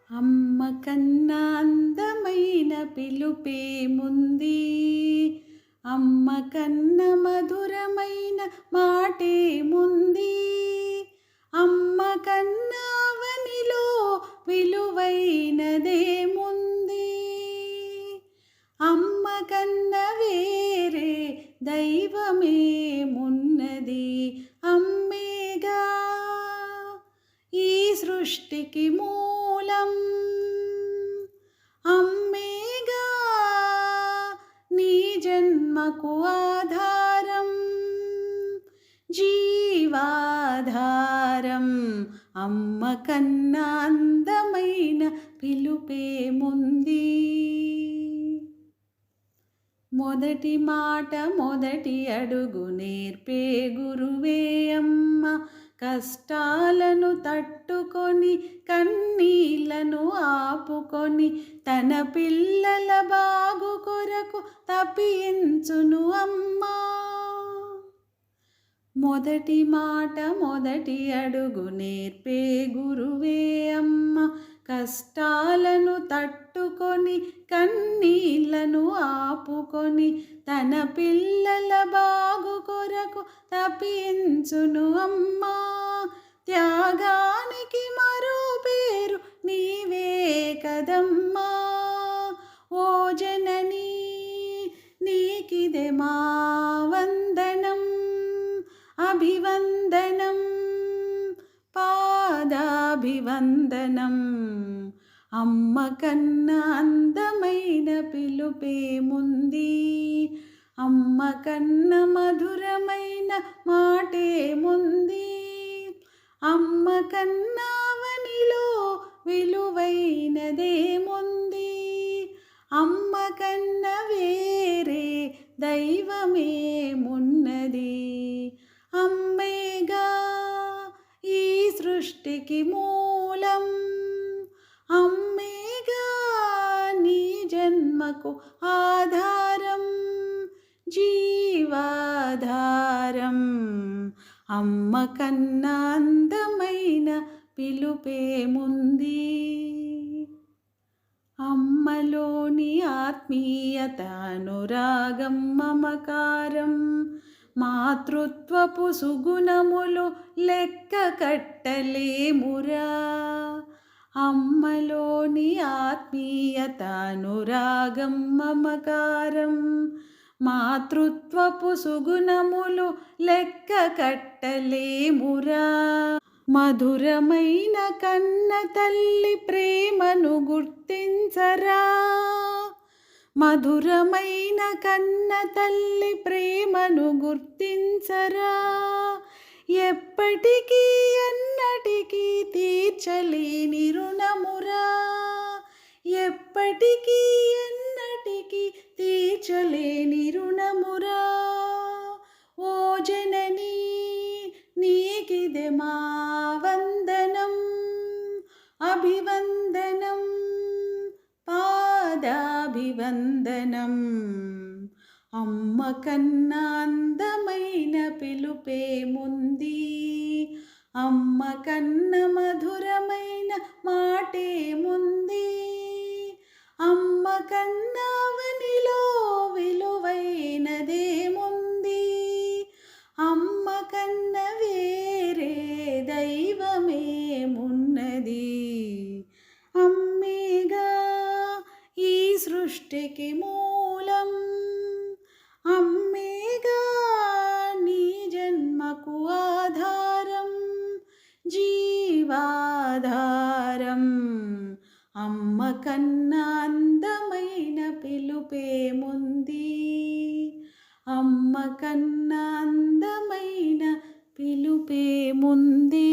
అమ్మ కన్నా అందమైన పిలుపేముంది, అమ్మ కన్న మధురమైన మాటేముంది, అమ్మ కన్నా అవనిలో విలువైనదేముంది, అమ్మ కన్న వేరే దైవమేమున్నది, అమ్మేగా ఈ సృష్టికి మూలం, అమ్మేగా నీ జన్మకు ఆధారం, జీవాధారం. అమ్మ కన్నా అందమైన పిలుపేముంది. మొదటి మాట మొదటి అడుగు నేర్పే గురువే అమ్మ, కష్టాలను తట్టుకొని కన్నీళ్లను ఆపుకొని తన పిల్లల బాగు కొరకు తప్పించును అమ్మా. మొదటి మాట మొదటి అడుగు నేర్పే గురువే అమ్మ, కష్టాలను తట్టుకొని కన్నీళ్లను ఆపుకొని తన పిల్లల బాగు కొరకు తప్పించును అమ్మా. త్యాగానికి మరో పేరు నీవే కదమ్మా. ఓ జననీ నీకిదే మా వందనం, అభివందనం, పాదాభివందనం. అమ్మ కన్నా అందమైన పిలుపేముంది, అమ్మ కన్న మధురమైన మాటేముంది, అమ్మ కన్నా అవనిలో విలువైనదేముంది, అమ్మ కన్న వేరే దైవమేమున్నది, అమ్మేగా ఈ సృష్టికి మూలం, అమ్మేగా నీ జన్మకు ఆధారం, జీవాధారం. అమ్మ కన్నా అందమైన పిలుపేముంది. అమ్మలోని ఆత్మీయత అనురాగం మమకారం, మాతృత్వపు సుగుణములు లెక్క కట్టలేమురా. అమ్మలోని ఆత్మీయత అనురాగం మమకారం, మాతృత్వపు సుగుణములు లెక్క కట్టలేమురా. మధురమైన కన్న తల్లి ప్రేమను గుర్తించరా, మధురమైన కన్న తల్లి ప్రేమను గుర్తించరా. ఎప్పటికీ ఎన్నటికీ తీర్చలేని రుణమురా, ఎప్పటికీ ఎన్నటికీ తీర్చలేని రుణమురా. ఓ జననీ నీకిదే మా వందనం, అభివందనం, పాదాభివందనం. అమ్మ కన్నా అందమైన పిలుపేముంది, అమ్మ కన్న మధురమైన మాటేముంది, అమ్మ కన్నా అవనిలో విలువైనదేముంది, అమ్మ కన్న వేరే దైవమేమున్నది, అమ్మేగా ఈ సృష్టికి మూలం, అమ్మేగా నీ జన్మకు ఆధారం, జీవాధారం. అమ్మ కన్నా అందమైన పిలుపేముంది, అమ్మ కన్నా అందమైన పిలుపేముంది.